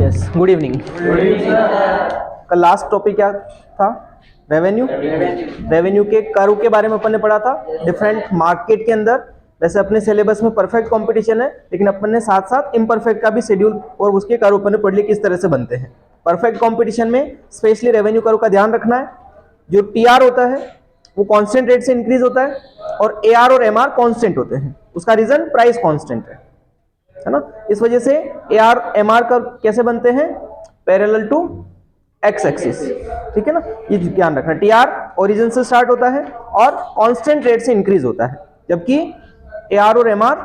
Yes, good evening. कल last topic क्या था? रेवेन्यू। रेवेन्यू के कर्व के बारे में अपन ने पढ़ा था, डिफरेंट मार्केट के अंदर। वैसे अपने सिलेबस में परफेक्ट कंपटीशन है, लेकिन अपन ने साथ साथ इम्परफेक्ट का भी शेड्यूल और उसके कर्व अपन ने पढ़ लिए किस तरह से बनते हैं। परफेक्ट कंपटीशन में स्पेशली रेवेन्यू कर्व का ध्यान रखना है। जो टीआर होता है वो कांस्टेंट रेट से इंक्रीज होता है और एआर और एमआर कांस्टेंट होते हैं। उसका रीजन प्राइस कांस्टेंट है ना। इस वजह से एआर एमआर कर्व कैसे बनते हैं? पैरेलल टू एक्स एक्सिस, ठीक है ना। ये ध्यान रखना, टीआर ओरिजिन से स्टार्ट होता है और कांस्टेंट रेट से इंक्रीज होता है, जबकि एआर और MR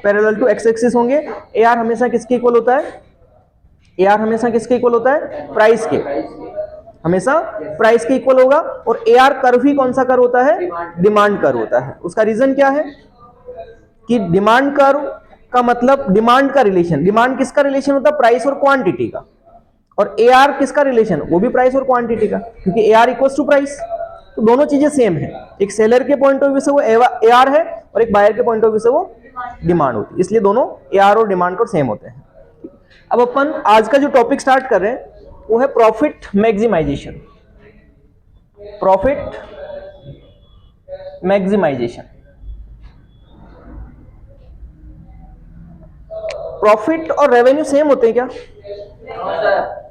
parallel to x axis होंगे। एआर हमेशा किसके इक्वल होता है? एआर हमेशा किसके इक्वल होता है? प्राइस के, हमेशा प्राइस के इक्वल होगा। और एआर कर्व ही कौन सा कर्व होता है? डिमांड कर्व होता है। उसका रीजन क्या है कि डिमांड कर्व का मतलब डिमांड का रिलेशन, डिमांड किसका रिलेशन होता है? प्राइस और क्वांटिटी का। और एआर किसका रिलेशन? वो भी प्राइस और क्वांटिटी का, क्योंकि एआर इक्वल्स टू प्राइस। तो दोनों चीजें सेम है, एक सेलर के पॉइंट ऑफ व्यू से वो एआर है और एक बायर के पॉइंट ऑफ व्यू से वो डिमांड होती है, इसलिए दोनों एआर और डिमांड को सेम होते हैं। अब अपन आज का जो टॉपिक स्टार्ट कर रहे हैं वो है profit maximisation. Profit maximisation. Profit और रेवेन्यू सेम होते हैं क्या?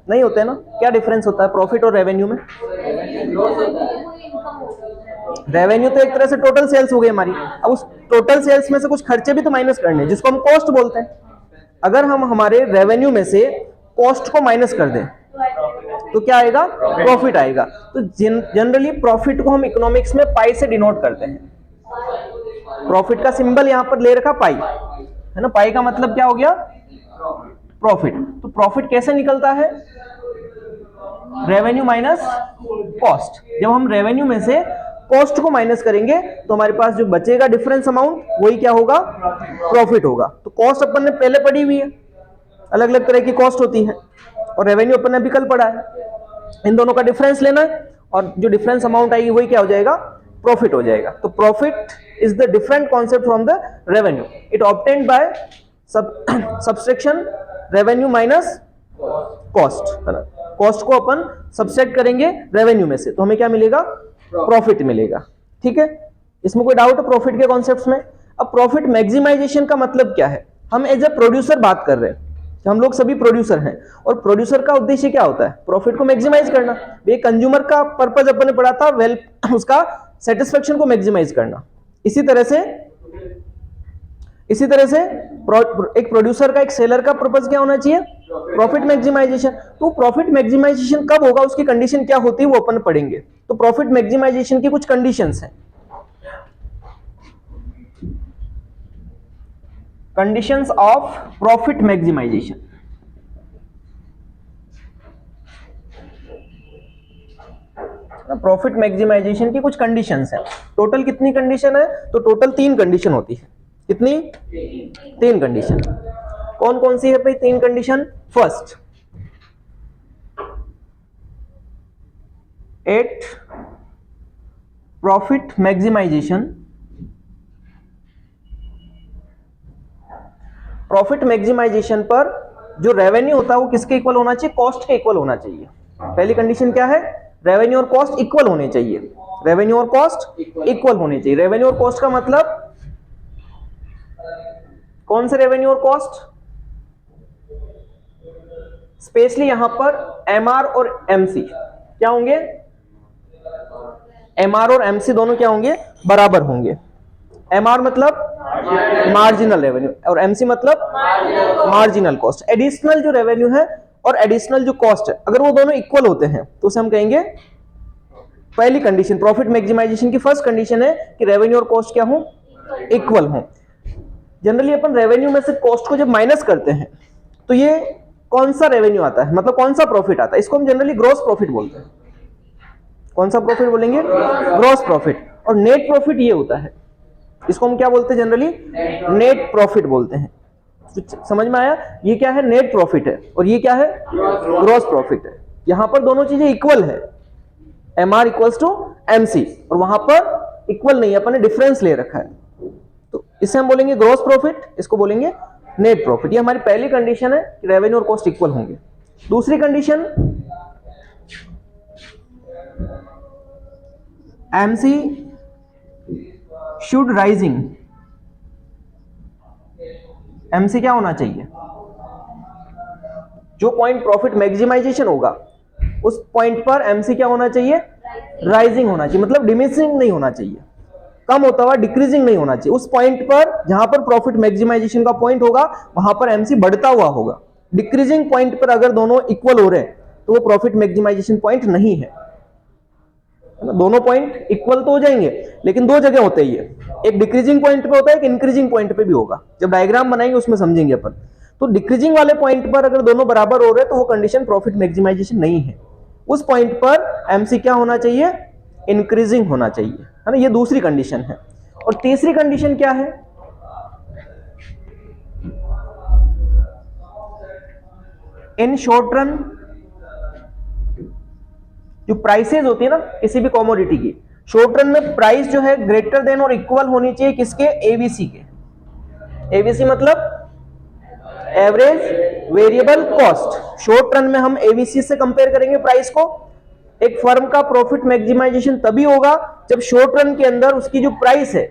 नहीं होते ना। क्या डिफरेंस होता है प्रॉफिट और रेवेन्यू में? रेवेन्यू तो एक तरह से टोटल सेल्स हो गई हमारी। अब उस टोटल सेल्स में से कुछ खर्चे भी तो माइनस करने हैं, जिसको हम कॉस्ट बोलते हैं। अगर हम हमारे रेवेन्यू में से कॉस्ट को माइनस कर दें तो क्या आएगा? प्रॉफिट आएगा। तो जनरली प्रॉफिट को हम इकोनॉमिक्स में पाई से डिनोट करते हैं। प्रॉफिट का सिंबल यहां पर ले रखा पाई है ना। पाई का मतलब क्या हो गया? प्रॉफिट। तो प्रॉफिट कैसे निकलता है? Revenue minus cost. जब हम रेवेन्यू में से कॉस्ट को माइनस करेंगे तो हमारे पास जो बचेगा डिफरेंस अमाउंट, वही क्या होगा? प्रॉफिट होगा। तो कॉस्ट अपन ने पहले पढ़ी हुई है, अलग अलग तरह की कॉस्ट होती है, और रेवेन्यू अपन ने अभी कल पढ़ा है। इन दोनों का डिफरेंस लेना है और जो डिफरेंस अमाउंट आएगी वही क्या हो जाएगा? प्रॉफिट हो जाएगा। तो profit is the different concept from the revenue. It obtained by subtraction revenue minus cost. Cost को अपन सब्सट्रैक्ट करेंगे रेवेन्यू में से, तो हमें क्या मिलेगा? प्रॉफिट मिलेगा। ठीक है, इसमें कोई डाउट है प्रॉफिट के कॉन्सेप्ट्स में? अब प्रॉफिट मैक्सिमाइजेशन का मतलब क्या है? हम एज ए प्रोड्यूसर बात कर रहे हैं, हम लोग सभी प्रोड्यूसर हैं, और प्रोड्यूसर का उद्देश्य क्या होता है? प्रॉफिट को मैक्सिमाइज करना। ये कंज्यूमर का पर्पस अपन ने पढ़ा था, उसका सेटिस्फेक्शन को मैक्सिमाइज करना। इसी तरह से एक प्रोड्यूसर का, एक सेलर का पर्पस क्या होना चाहिए? Profit maximisation. तो प्रॉफिट मैक्सिमाइजेशन कब होगा, उसकी कंडीशन क्या होती है, वो अपन पढ़ेंगे। तो प्रॉफिट मैक्सिमाइजेशन की कुछ कंडीशंस हैं। Conditions of profit maximisation. Profit maximisation की कुछ कंडीशंस हैं। टोटल कितनी कंडीशन है? तो टोटल 3 कंडीशन होती है। कितनी? 3 कंडीशन। कौन कौन सी है भाई 3 condition? First, at profit maximisation, profit maximisation पर जो रेवेन्यू होता है वो किसके इक्वल होना चाहिए? कॉस्ट के इक्वल होना चाहिए। पहली कंडीशन क्या है? रेवेन्यू और कॉस्ट इक्वल होने चाहिए। रेवेन्यू और कॉस्ट इक्वल होने चाहिए। रेवेन्यू और कॉस्ट का मतलब कौन से रेवेन्यू और कॉस्ट? स्पेशली यहां पर एमआर और एमसी क्या होंगे? एमआर और एमसी दोनों क्या होंगे? बराबर होंगे। एमआर मतलब मार्जिनल रेवेन्यू और एमसी मतलब मार्जिनल कॉस्ट। एडिशनल जो रेवेन्यू है और एडिशनल जो कॉस्ट है, अगर वो दोनों इक्वल होते हैं तो उसे हम कहेंगे पहली कंडीशन। प्रॉफिट मैक्सिमाइजेशन की फर्स्ट कंडीशन है कि रेवेन्यू और कॉस्ट क्या हो? इक्वल हो। जनरली अपन रेवेन्यू में से कॉस्ट को जब माइनस करते हैं तो ये कौन सा रेवेन्यू आता है, मतलब कौन सा प्रॉफिट आता है? इसको हम जनरली ग्रॉस प्रॉफिट बोलते हैं। कौन सा प्रॉफिट बोलेंगे? Gross profit. और नेट प्रॉफिट ये होता है, इसको हम क्या बोलते हैं? जनरली नेट प्रॉफिट बोलते हैं। तो समझ में आया? ये क्या है? नेट प्रॉफिट है, और ये क्या है? ग्रॉस प्रॉफिट है। यहां पर दोनों चीजें इक्वल है, एमआर इक्वल्स टू एमसी, और वहां पर इक्वल नहीं है, अपन ने डिफरेंस ले रखा है। तो इसे हम बोलेंगे ग्रॉस प्रॉफिट, इसको बोलेंगे नेट प्रॉफिट। ये हमारी पहली कंडीशन है कि रेवेन्यू और कॉस्ट इक्वल होंगे। दूसरी condition, MC should rising. MC क्या होना चाहिए? जो पॉइंट प्रॉफिट मैक्सिमाइजेशन होगा उस पॉइंट पर एमसी क्या होना चाहिए? राइजिंग होना चाहिए, मतलब डिमिनिशिंग नहीं होना चाहिए, कम होता हुआ, डिक्रीजिंग नहीं होना चाहिए। उस पॉइंट पर जहां पर प्रॉफिट मैक्सिमाइजेशन का पॉइंट होगा वहां पर एमसी बढ़ता हुआ होगा। डिक्रीजिंग पॉइंट पर अगर दोनों इक्वल हो रहे हैं तो वो प्रॉफिट मैक्सिमाइजेशन पॉइंट नहीं है। दोनों पॉइंट इक्वल तो हो जाएंगे लेकिन दो जगह होते ही है, एक डिक्रीजिंग पॉइंट पे होता है, एक इंक्रीजिंग पॉइंट पे भी होगा। जब डायग्राम बनाएंगे उसमें समझेंगे अपन। तो डिक्रीजिंग वाले पॉइंट पर अगर दोनों बराबर हो रहे हैं तो वो कंडीशन प्रॉफिट मैक्सिमाइजेशन नहीं है। उस पॉइंट पर एमसी क्या होना चाहिए? इंक्रीजिंग होना चाहिए, है ना। ये दूसरी कंडीशन है। और तीसरी कंडीशन क्या है? इन शॉर्ट रन जो प्राइसेस होती है ना किसी भी कॉमोडिटी की, शॉर्ट रन में प्राइस जो है ग्रेटर देन और इक्वल होनी चाहिए किसके? एबीसी के। एबीसी मतलब average variable cost. Short run में हम एबीसी से कंपेयर करेंगे प्राइस को। एक फर्म का प्रॉफिट मैक्सिमाइजेशन तभी होगा जब शॉर्ट रन के अंदर उसकी जो प्राइस है,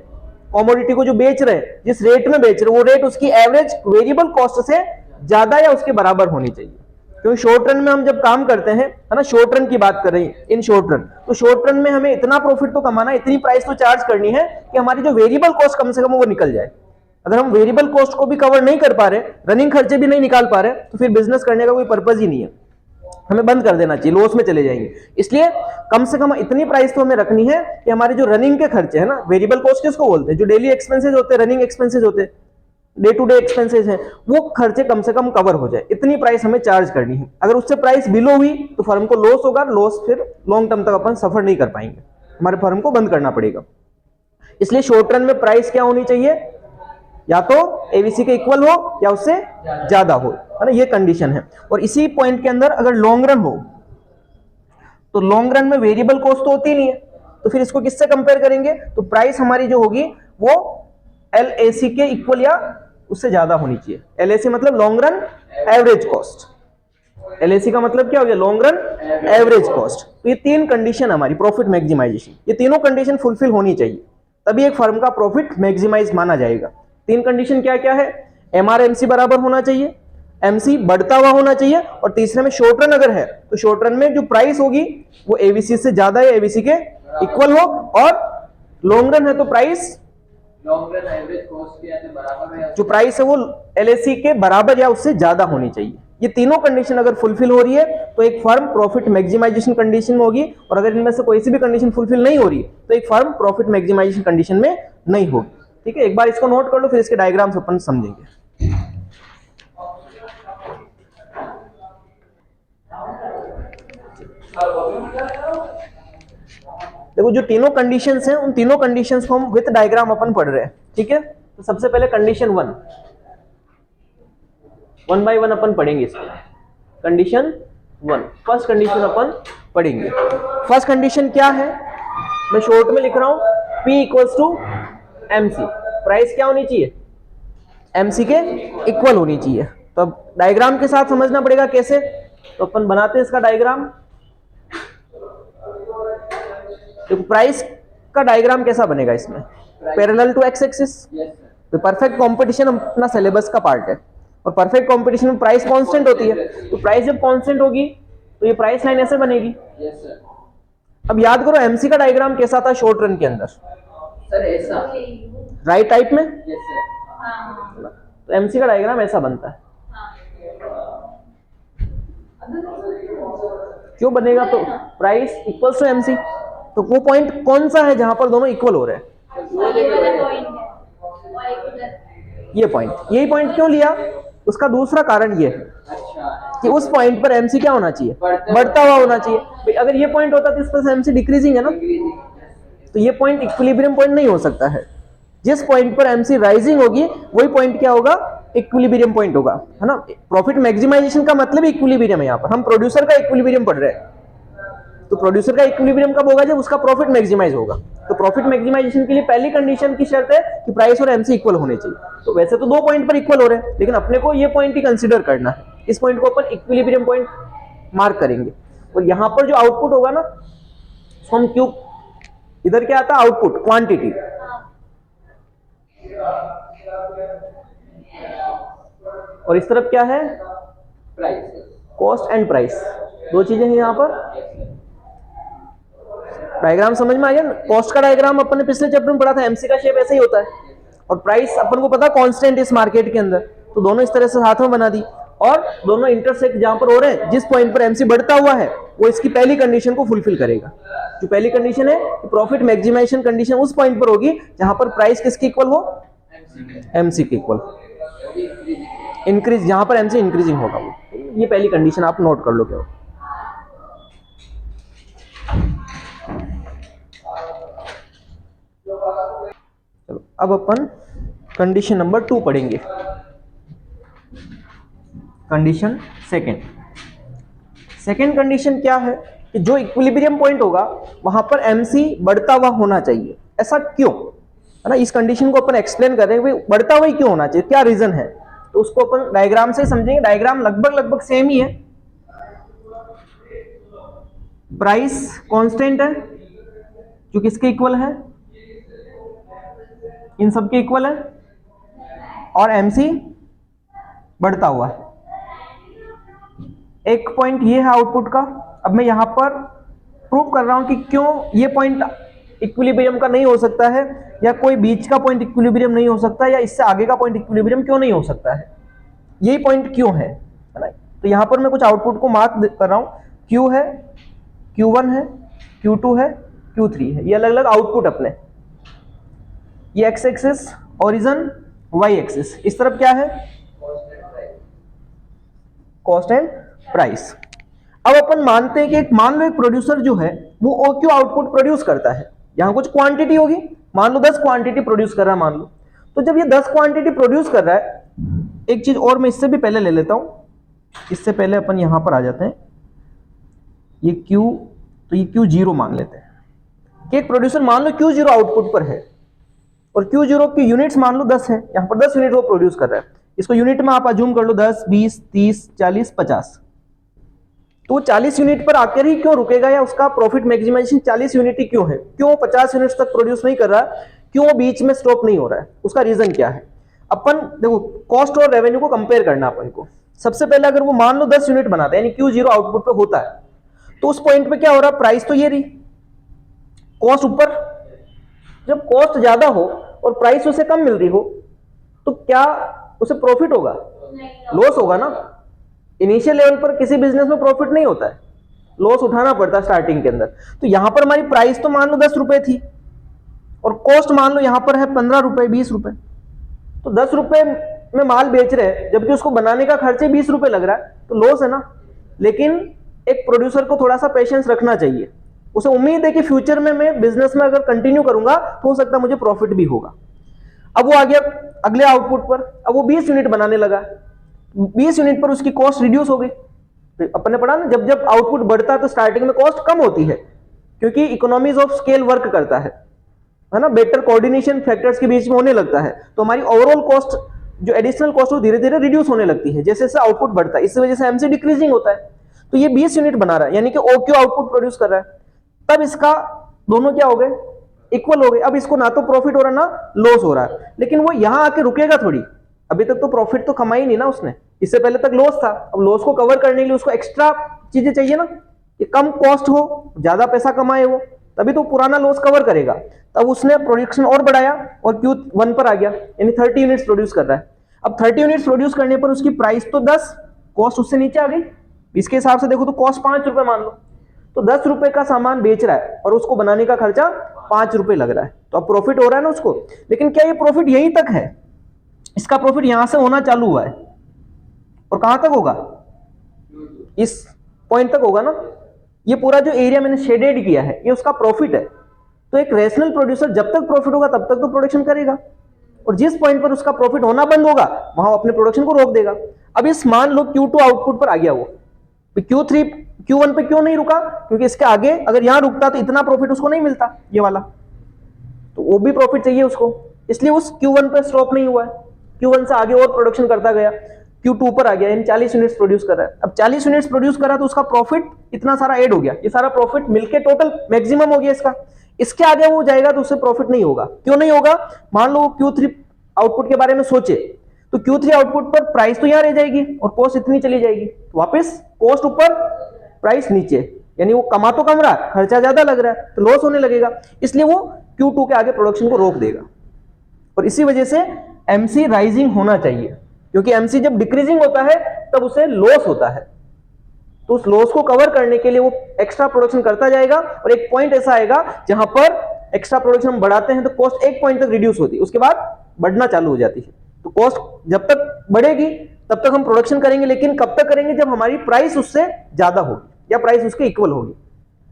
कॉमोडिटी को जो बेच रहे हैं, जिस रेट में बेच रहे हैं, वो रेट उसकी एवरेज वेरिएबल कॉस्ट से ज्यादा या उसके बराबर होनी चाहिए। क्योंकि शॉर्ट रन में हम जब काम करते हैं, है ना, शॉर्ट रन की बात कर रही है, इन शॉर्ट रन, तो शॉर्ट रन में हमें इतना प्रॉफिट तो कमाना है, इतनी प्राइस तो चार्ज करनी है कि हमारी जो वेरिएबल कॉस्ट कम से कम वो निकल जाए। अगर हम वेरिएबल कॉस्ट को भी कवर नहीं कर पा रहे, रनिंग खर्चे भी नहीं निकाल पा रहे, तो फिर बिजनेस करने का कोई पर्पज ही नहीं है, हमें बंद कर देना चाहिए, लॉस में चले जाएंगे। इसलिए कम से कम इतनी प्राइस तो हमें रखनी है कि हमारे जो रनिंग के खर्चे है ना, वेरिएबल कॉस्ट किसको बोलते हैं? जो डेली एक्सपेंसेस होते हैं, रनिंग एक्सपेंसेस होते हैं, डे टू डे एक्सपेंसेस हैं, वो खर्चे कम से कम कवर हो जाए, इतनी प्राइस हमें चार्ज करनी है। अगर उससे प्राइस बिलो हुई तो फर्म को लॉस होगा, लॉस फिर लॉन्ग टर्म तक अपन सफर नहीं कर पाएंगे, हमारे फर्म को बंद करना पड़ेगा। इसलिए शॉर्ट रन में प्राइस क्या होनी चाहिए? या तो एबीसी के इक्वल हो या उससे ज्यादा हो, है ना, ये कंडीशन है। और इसी पॉइंट के अंदर अगर लॉन्ग रन हो तो लॉन्ग रन में वेरिएबल कॉस्ट तो होती नहीं है, तो फिर इसको किससे कंपेयर करेंगे? तो प्राइस हमारी जो होगी वो एलएसी के इक्वल या उससे ज्यादा होनी चाहिए। एलएसी मतलब long run average cost. LAC का मतलब क्या हो गया? Long run average cost. तो ये तीन कंडीशन हमारी प्रॉफिट मैक्सिमाइजेशन, ये तीनों कंडीशन फुलफिल होनी चाहिए, तभी एक फर्म का प्रॉफिट मैक्सिमाइज माना जाएगा। तीन कंडीशन क्या क्या है? एमआरएमसी बराबर होना चाहिए, एमसी बढ़ता हुआ होना चाहिए, और तीसरे में शॉर्ट रन अगर है तो शॉर्ट रन में जो प्राइस होगी वो एबीसी से ज्यादा या एबीसी के इक्वल हो, और लॉन्ग रन है तो price long run average cost के बराबर है, जो प्राइस है वो एलएसी के बराबर या उससे ज्यादा होनी चाहिए। ये तीनों कंडीशन अगर फुलफिल हो रही है तो एक फर्म प्रॉफिट मैक्सिमाइजेशन कंडीशन में होगी, और अगर इनमें से कोई सी भी कंडीशन फुलफिल नहीं हो रही है तो एक फर्म प्रॉफिट मैक्सिमाइजेशन कंडीशन में नहीं होगी। ठीक है, एक बार इसको नोट कर लो, फिर इसके डायग्राम्स अपन समझेंगे। देखो जो तीनों कंडीशंस हैं उन तीनों कंडीशंस को हम विद डायग्राम अपन पढ़ रहे हैं। ठीक है, तो सबसे पहले कंडीशन वन बाय वन अपन पढ़ेंगे इसको। कंडीशन वन, फर्स्ट कंडीशन अपन पढ़ेंगे। फर्स्ट कंडीशन क्या है? मैं शॉर्ट में लिख रहा हूं, P equals to MC। Price क्या होनी चाहिए? MC के इक्वल होनी चाहिए। तो अब डायग्राम के साथ समझना पड़ेगा कैसे, तो अपन बनाते हैं इसका डायग्राम। तो प्राइस का डायग्राम कैसा बनेगा इसमें? Parallel to x axis. तो परफेक्ट कंपटीशन अपना सिलेबस का पार्ट है, और परफेक्ट कंपटीशन में प्राइस कांस्टेंट होती है, तो प्राइस जब कांस्टेंट होगी तो ये प्राइस लाइन ऐसे बनेगी। अब याद करो एमसी का डायग्राम कैसा था शॉर्ट रन के अंदर? सर ऐसा राइट टाइप में। सर तो एमसी का डायग्राम ऐसा बनता है। क्यों बनेगा? तो प्राइस इक्वल्स टू एमसी, तो वो पॉइंट कौन सा है जहां पर दोनों इक्वल हो रहे हैं? ये पॉइंट, यही पॉइंट क्यों लिया? उसका दूसरा कारण ये है कि उस पॉइंट पर एमसी क्या होना चाहिए? बढ़ता हुआ होना चाहिए। अगर ये पॉइंट होता तो इस पर एमसी डिक्रीजिंग है ना, तो ये पॉइंट इक्विलिब्रियम पॉइंट नहीं हो सकता है। जिस पॉइंट पर एमसी राइजिंग होगी वही पॉइंट क्या होगा? इक्विलिब्रियम पॉइंट होगा, है ना। प्रॉफिट मैक्सिमाइजेशन का मतलब इक्विलिब्रियम है। यहाँ पर हम प्रोड्यूसर का इक्विलिब्रियम पढ़ रहे हैं, तो प्रोड्यूसर का इक्विलिब्रियम कब होगा? जब उसका प्रॉफिट मैक्सिमाइज होगा। तो प्रॉफिट मैक्सिमाइजेशन के लिए पहली कंडीशन की शर्त है कि प्राइस और एमसी इक्वल होने चाहिए। तो वैसे तो 2 पॉइंट पर इक्वल हो रहे हैं, लेकिन अपने को ये पॉइंट ही कंसीडर करना है, इस पॉइंट को अपन इक्विलिब्रियम पॉइंट मार्क करेंगे। और यहां पर जो आउटपुट होगा ना, हम क्यू, इधर क्या आता है? आउटपुट, क्वांटिटी, और इस तरफ क्या है? प्राइस। कॉस्ट एंड प्राइस, दो चीजें हैं यहां पर। डायग्राम समझ में आ गया? कॉस्ट का डायग्राम अपन ने पिछले चैप्टर में पढ़ा था, एमसी का शेप ऐसे ही होता है, और प्राइस अपन को पता कांस्टेंट इस मार्केट के अंदर, तो दोनों इस तरह से साथ में बना दी, और दोनों इंटरसेक्ट जहां पर हो रहे हैं, जिस पॉइंट पर एमसी बढ़ता हुआ है वो इसकी पहली कंडीशन को फुलफिल करेगा। जो पहली कंडीशन है कि प्रॉफिट मैक्सिमाइजेशन कंडीशन उस पॉइंट पर होगी जहां पर प्राइस किसके इक्वल हो? एमसी के इक्वल, इंक्रीज, जहां पर एमसी इंक्रीजिंग होगा वो। ये पहली कंडीशन आप नोट कर लो क्या हो। चलो अब अपन कंडीशन नंबर 2 पढ़ेंगे। कंडीशन सेकेंड कंडीशन क्या है कि जो इक्विलिब्रियम पॉइंट होगा वहां पर एमसी बढ़ता हुआ होना चाहिए। ऐसा क्यों है ना, इस कंडीशन को अपन एक्सप्लेन कर रहे हैं, भाई बढ़ता हुआ ही क्यों होना चाहिए, क्या रीजन है, तो उसको अपन डायग्राम से समझेंगे। डायग्राम लगभग सेम ही है। प्राइस कांस्टेंट है जो किसके इक्वल है? इन सबके इक्वल है, और एमसी बढ़ता हुआ है। एक पॉइंट ये है आउटपुट का। अब मैं यहां पर प्रूव कर रहा हूं कि क्यों ये पॉइंट इक्विलिब्रियम का नहीं हो सकता है, या कोई बीच का पॉइंट इक्विलिब्रियम नहीं हो सकता, या इससे आगे का पॉइंट इक्विलिब्रियम क्यों नहीं हो सकता है, यही पॉइंट क्यों है ना। तो यहां पर मैं कुछ आउटपुट को मार्क कर रहा हूं। क्यू है, Q1 है, Q2 है, Q3 है, ये अलग अलग आउटपुट अपने। ये x axis origin, y axis, इस तरफ क्या है? Cost and price. अब अपन मानते हैं कि एक, मान लो एक प्रोड्यूसर जो है वो OQ आउटपुट प्रोड्यूस करता है, यहां कुछ क्वांटिटी होगी, मान लो 10 क्वांटिटी प्रोड्यूस कर रहा है मान लो। तो जब ये 10 क्वांटिटी प्रोड्यूस कर रहा है, एक चीज और मैं इससे भी पहले ले लेता हूं, इससे पहले अपन यहां पर आ जाते हैं। ये Q, तो ये Q0 मान लेते हैं कि एक प्रोड्यूसर मान लो Q0 आउटपुट पर है, और Q0 की यूनिट्स मान लो 10 है, यहां पर 10 यूनिट वो प्रोड्यूस कर रहा है। इसको यूनिट में आप अज्यूम कर लो 10, 20, 30, 40, 50। तो 40 यूनिट पर आकर ही क्यों रुकेगा, या उसका प्रॉफिट मैक्सिमाइजेशन 40 यूनिट ही क्यों है? क्यों 50 यूनिट्स तक प्रोड्यूस नहीं कर रहा, क्यों वो बीच में स्टॉप नहीं हो रहा है? उसका रीजन क्या है? अपन देखो, कॉस्ट और रेवेन्यू को कंपेयर करना अपन को। सबसे पहले अगर वो मान लो 10 यूनिट बनाता है, यानी Q0 आउटपुट पे होता है, तो उस पॉइंट पे क्या हो रहा है? प्राइस तो ये रही, कॉस्ट ऊपर। जब कॉस्ट ज्यादा हो और प्राइस उसे कम मिल रही हो, तो क्या उसे प्रॉफिट होगा? लॉस होगा ना। इनिशियल लेवल पर किसी बिजनेस में प्रॉफिट नहीं होता है, लॉस उठाना पड़ता है स्टार्टिंग के अंदर। तो यहां पर हमारी प्राइस तो मान लो 10 रुपए थी, और कॉस्ट मान लो यहां पर है 15 रुपए, 20 रुपए। तो 10 रुपए में माल बेच रहे हैं, जबकि उसको बनाने का खर्चे 20 रुपए लग रहा है, तो लॉस है ना। लेकिन एक प्रोड्यूसर को थोड़ा सा पेशेंस रखना चाहिए, उसे उम्मीद है कि फ्यूचर में मैं बिजनेस में अगर कंटिन्यू करूंगा तो हो सकता है मुझे प्रॉफिट भी होगा। अब वो आ गया अगले आउटपुट पर, अब वो 20 यूनिट बनाने लगा। 20 यूनिट पर उसकी कॉस्ट रिड्यूस हो गई। अपन ने पढ़ा ना, जब जब आउटपुट बढ़ता है तो स्टार्टिंग में कॉस्ट कम होती है, क्योंकि इकोनॉमीज ऑफ स्केल वर्क करता है ना, बेटर कोऑर्डिनेशन फैक्टर्स के बीच में होने लगता है। तो हमारी ओवरऑल कॉस्ट, जो एडिशनल कॉस्ट, वो धीरे धीरे रिड्यूस होने लगती है जैसे जैसे आउटपुट बढ़ता है। इस वजह से एमसी डिक्रीजिंग होता है। तो ये 20 यूनिट बना रहा है, यानी कि OQ आउटपुट प्रोड्यूस कर रहा है, तब इसका दोनों क्या हो गए? इक्वल हो गए। अब इसको ना तो प्रॉफिट हो रहा ना लॉस हो रहा है, लेकिन वो यहां आके रुकेगा थोड़ी। अभी तक तो प्रॉफिट तो कमाई नहीं ना उसने, इससे पहले तक लॉस था। अब लॉस को कवर करने के लिए उसको एक्स्ट्रा चीजें चाहिए ना, कि कम कॉस्ट हो, ज्यादा पैसा कमाए वो, तभी तो पुराना लॉस कवर करेगा। तब उसने प्रोडक्शन और बढ़ाया और Q1 पर आ गया, यानी 30 यूनिट्स प्रोड्यूस कर रहा है। अब 30 यूनिट्स प्रोड्यूस करने पर उसकी प्राइस तो 10, कॉस्ट उससे नीचे आ गई। इसके हिसाब से देखो तो कॉस्ट 5 रुपए मान लो, तो 10 रुपए का सामान बेच रहा है और उसको बनाने का खर्चा 5 रुपए लग रहा है, तो अब प्रॉफिट हो रहा है ना उसको। लेकिन क्या ये प्रॉफिट यहीं तक है? इसका प्रॉफिट यहां से होना चालू हुआ है, और कहां तक होगा? इस पॉइंट तक होगा ना। ये पूरा जो एरिया मैंने शेडेड किया है, ये उसका प्रॉफिट है। तो एक रेशनल प्रोड्यूसर जब तक प्रॉफिट होगा तब तक तो प्रोडक्शन करेगा, और जिस पॉइंट पर उसका प्रॉफिट होना बंद होगा वहां अपने प्रोडक्शन को रोक देगा। अब इस मान लो Q2 आउटपुट पर आ गया वो, Q3 Q1 पे क्यों नहीं रुका? क्योंकि इसके आगे अगर यहां रुकता तो इतना प्रॉफिट उसको नहीं मिलता, ये वाला, तो वो भी प्रॉफिट चाहिए उसको, इसलिए उस Q1 पे स्टॉप नहीं हुआ है, Q1 से आगे और प्रोडक्शन करता गया, Q2 पर आ गया, यानी 40 यूनिट्स प्रोड्यूस कर रहा है। अब 40 यूनिट्स प्रोड्यूस करा तो उसका प्रॉफिट इतना सारा ऐड हो गया, ये सारा प्रॉफिट मिलके टोटल मैक्सिमम हो गया इसका। इसके आगे वो जाएगा तो उससे प्रॉफिट नहीं होगा। क्यों नहीं होगा? मान लो वो Q3 आउटपुट के बारे में सोचे, तो Q3 आउटपुट पर प्राइस तो यहां रह जाएगी और कॉस्ट इतनी चली जाएगी, तो वापस कॉस्ट ऊपर प्राइस नीचे, यानी वो कमा तो कम रहा, खर्चा ज्यादा लग रहा है, तो लॉस होने लगेगा, इसलिए वो Q2 के आगे प्रोडक्शन को रोक देगा। और इसी वजह से MC राइजिंग होना चाहिए, क्योंकि MC जब डिक्रीजिंग होता है तब उसे लॉस होता है, तो उस लॉस को कवर करने के लिए वो एक्स्ट्रा प्रोडक्शन करता जाएगा, और एक पॉइंट ऐसा आएगा जहां पर एक्स्ट्रा प्रोडक्शन हम बढ़ाते हैं तो कॉस्ट एक पॉइंट तक रिड्यूस होती है, उसके बाद बढ़ना चालू हो जाती है। तो कॉस्ट जब तक बढ़ेगी तब तक हम प्रोडक्शन करेंगे, लेकिन कब तक करेंगे? जब हमारी प्राइस उससे ज्यादा होगी या प्राइस उसके इक्वल होगी।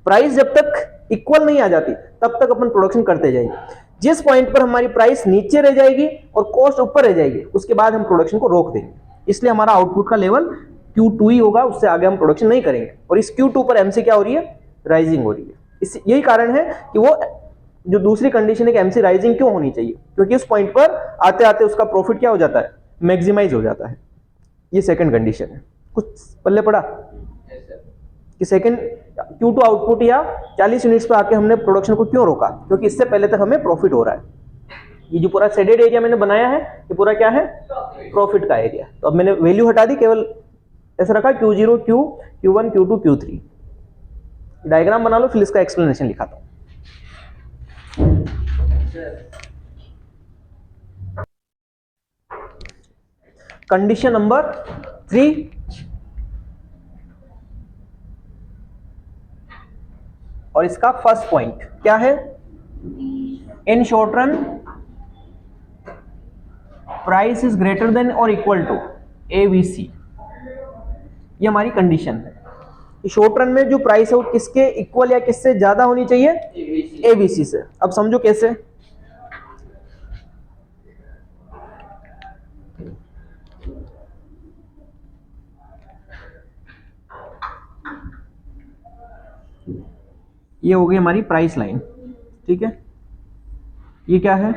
प्राइस जब तक इक्वल नहीं आ जाती तब तक अपन प्रोडक्शन करते जाएंगे। जिस पॉइंट पर हमारी प्राइस नीचे रह जाएगी और कॉस्ट ऊपर रह जाएगी, उसके बाद हम प्रोडक्शन को रोक देंगे। इसलिए हमारा आउटपुट का लेवल Q2 ही होगा, उससे आगे हम प्रोडक्शन नहीं करेंगे। और इस Q2 पर MC क्या हो रही है? राइजिंग हो रही है। इस यही कारण है कि वो जो दूसरी कंडीशन है कि MC राइजिंग क्यों होनी चाहिए, क्योंकि उस पॉइंट पर आते आते उसका प्रॉफिट क्या हो जाता है? मैक्सिमाइज हो जाता है। ये सेकंड कंडीशन है। कुछ पल्ले पड़ा कि सेकंड Q2 आउटपुट या 40 यूनिट्स पे आके हमने प्रोडक्शन को क्यों रोका? क्योंकि इससे पहले तक हमें प्रॉफिट हो रहा है। ये जो पूरा शेडेड एरिया मैंने बनाया है, ये पूरा क्या है? प्रॉफिट का एरिया। तो अब मैंने वैल्यू हटा दी, केवल ऐसा रखा Q0 Q1 Q2 Q3। Diagram बना लो, फिर इसका एक्सप्लेनेशन लिखाता हूं। कंडीशन नंबर 3, और इसका फर्स्ट पॉइंट क्या है? In short run price is greater than और इक्वल टू ABC। ये हमारी कंडीशन है। शॉर्ट रन में जो प्राइस है वो किसके इक्वल या किससे ज्यादा होनी चाहिए? ABC से। अब समझो कैसे। ये हो गई हमारी प्राइस लाइन, ठीक है। ये क्या है?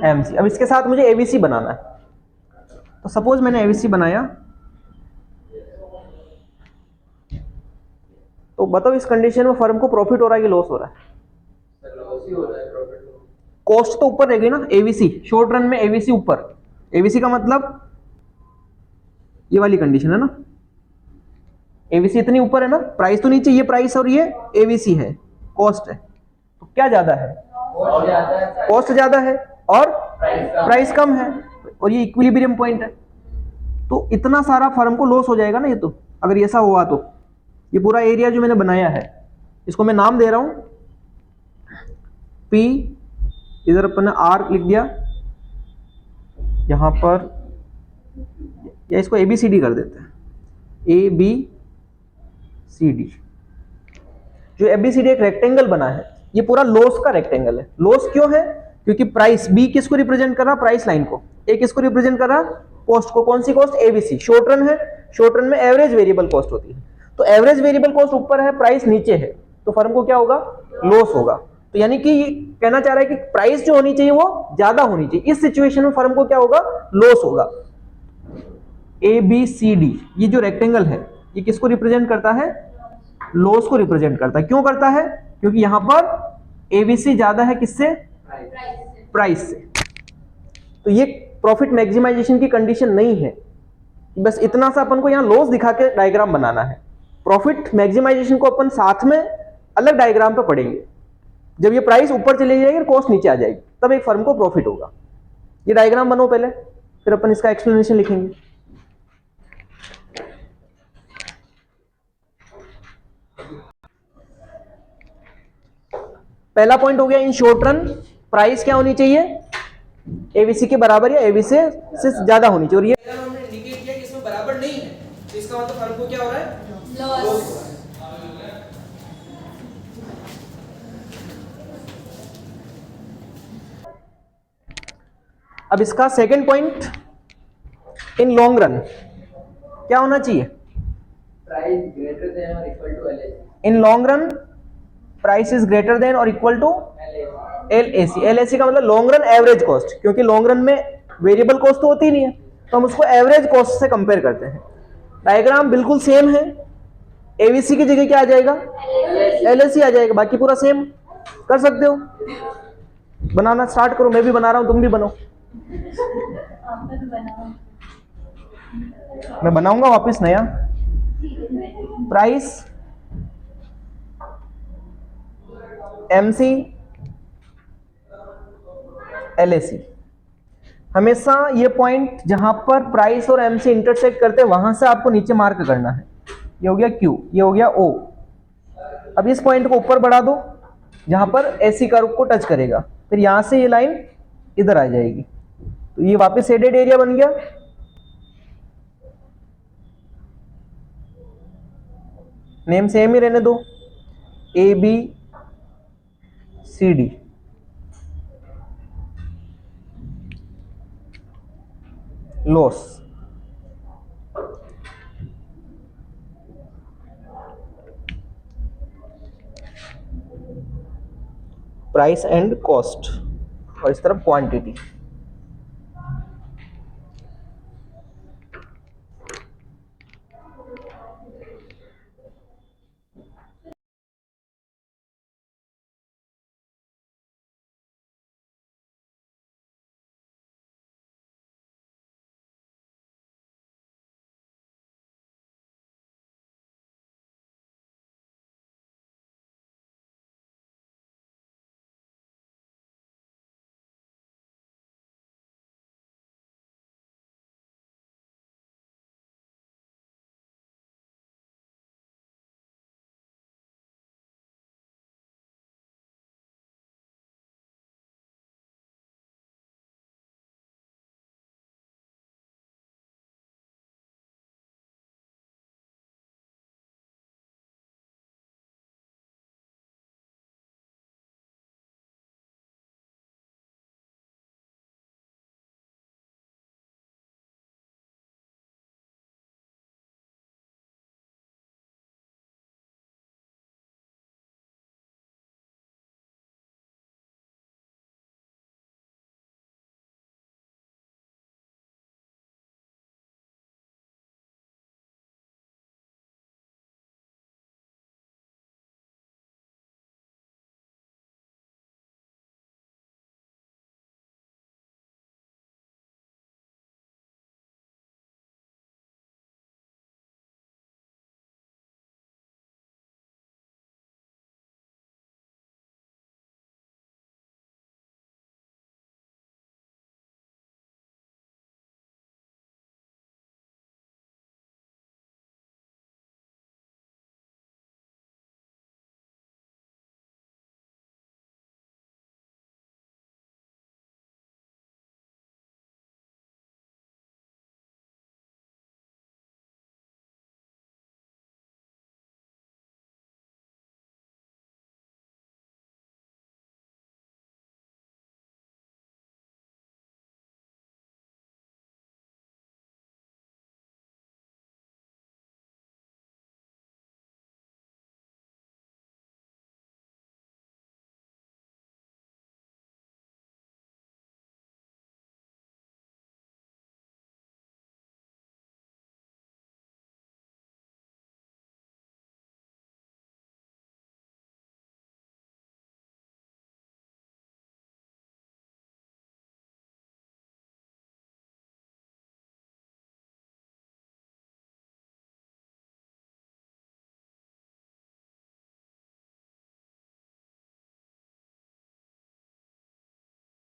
MC। अब इसके साथ मुझे ABC बनाना है। तो सपोज मैंने ABC बनाया, तो बताओ इस कंडीशन में फर्म को प्रॉफिट हो रहा है कि लॉस हो रहा है? लॉस ही हो रहा है, प्रॉफिट हो। कॉस्ट तो ऊपर रहेगी ना, ABC शॉर्ट रन में ABC ऊपर। ABC का मतलब ये वाली कंडीशन है ना, ABC इतनी ऊपर है ना, प्राइस तो नीचे, ये प्राइस और ये ABC है, कॉस्ट है, तो क्या ज्यादा है? कॉस्ट ज्यादा है और प्राइस कम है, और ये इक्विलिब्रियम पॉइंट है। तो इतना सारा फर्म को लॉस हो जाएगा ना ये, तो अगर ऐसा हुआ तो ये पूरा एरिया जो मैंने बनाया है, इसको मैं नाम दे रहा हूं P, इधर अपन ने R लिख दिया, यहां पर, या इसको ABCD कर देते हैं, ABCD। जो ABCD एक रेक्टेंगल बना है, ये पूरा लॉस का रेक्टेंगल है। लॉस क्यों है? क्योंकि प्राइस B किसको रिप्रेजेंट कर रहा? प्राइस लाइन को। A किसको रिप्रेजेंट कर रहा? कॉस्ट को। कौन सी कॉस्ट? ABC। शॉर्ट रन है, शॉर्ट रन में एवरेज वेरिएबल कॉस्ट होती है, तो एवरेज वेरिएबल कॉस्ट ऊपर है, प्राइस नीचे है, तो फर्म को क्या होगा? लॉस होगा। तो यानी कि ये कहना चाह रहा है कि प्राइस जो होनी चाहिए वो ज्यादा होनी चाहिए। इस सिचुएशन में फर्म को क्या होगा? लॉस होगा। ABCD ये जो रेक्टेंगल है, ये किसको रिप्रेजेंट करता है? लॉस को रिप्रेजेंट करता है। क्यों करता है? क्योंकि यहां पर ABC ज्यादा है किससे? प्राइस से। तो ये प्रॉफिट मैक्सिमाइजेशन की कंडीशन नहीं है, बस इतना सा अपन को यहां लॉस दिखा के डायग्राम बनाना है। प्रॉफिट मैक्सिमाइजेशन को अपन साथ में अलग डायग्राम पे पढ़ेंगे। जब ये प्राइस ऊपर चली जाएगी और कॉस्ट नीचे आ जाएगी, तब एक फर्म को प्रॉफिट होगा। ये डायग्राम बनो पहले, फिर अपन इसका एक्सप्लेनेशन लिखेंगे। पहला पॉइंट हो गया, इन शॉर्ट रन प्राइस क्या होनी चाहिए? ABC के बराबर या ABC से ज्यादा होनी चाहिए। और ये हमने इंडिकेट किया कि इसमें बराबर नहीं है, तो इसका मतलब फर्म को क्या हो रहा है? लॉस। अब इसका second point, in long run क्या होना चाहिए? price greater than or equal to LAC. In long run price is greater than और इक्वल टू LAC. LAC का मतलब लॉन्ग रन एवरेज कॉस्ट, क्योंकि लॉन्ग रन में वेरिएबल कॉस्ट तो होती ही नहीं है, तो हम उसको एवरेज कॉस्ट से कंपेयर करते हैं। डायग्राम बिल्कुल सेम है, एवीसी की जगह क्या आ जाएगा, LAC आ जाएगा, बाकी पूरा सेम। कर सकते हो, बनाना स्टार्ट करो, मैं भी बना रहा हूं, तुम भी बनो। मैं बनाऊंगा वापस नया। प्राइस MC LAC, हमेशा ये पॉइंट जहां पर प्राइस और MC इंटरसेक्ट करते हैं वहां से आपको नीचे मार्क करना है। ये हो गया Q, ये हो गया O। अब इस पॉइंट को ऊपर बढ़ा दो जहां पर AC कर्व को टच करेगा, फिर यहां से ये लाइन इधर आ जाएगी, तो ये वापस शेडेड एरिया बन गया। नेम सेम ही रहने दो, ABCD। Loss, price and cost, और इस तरफ क्वांटिटी।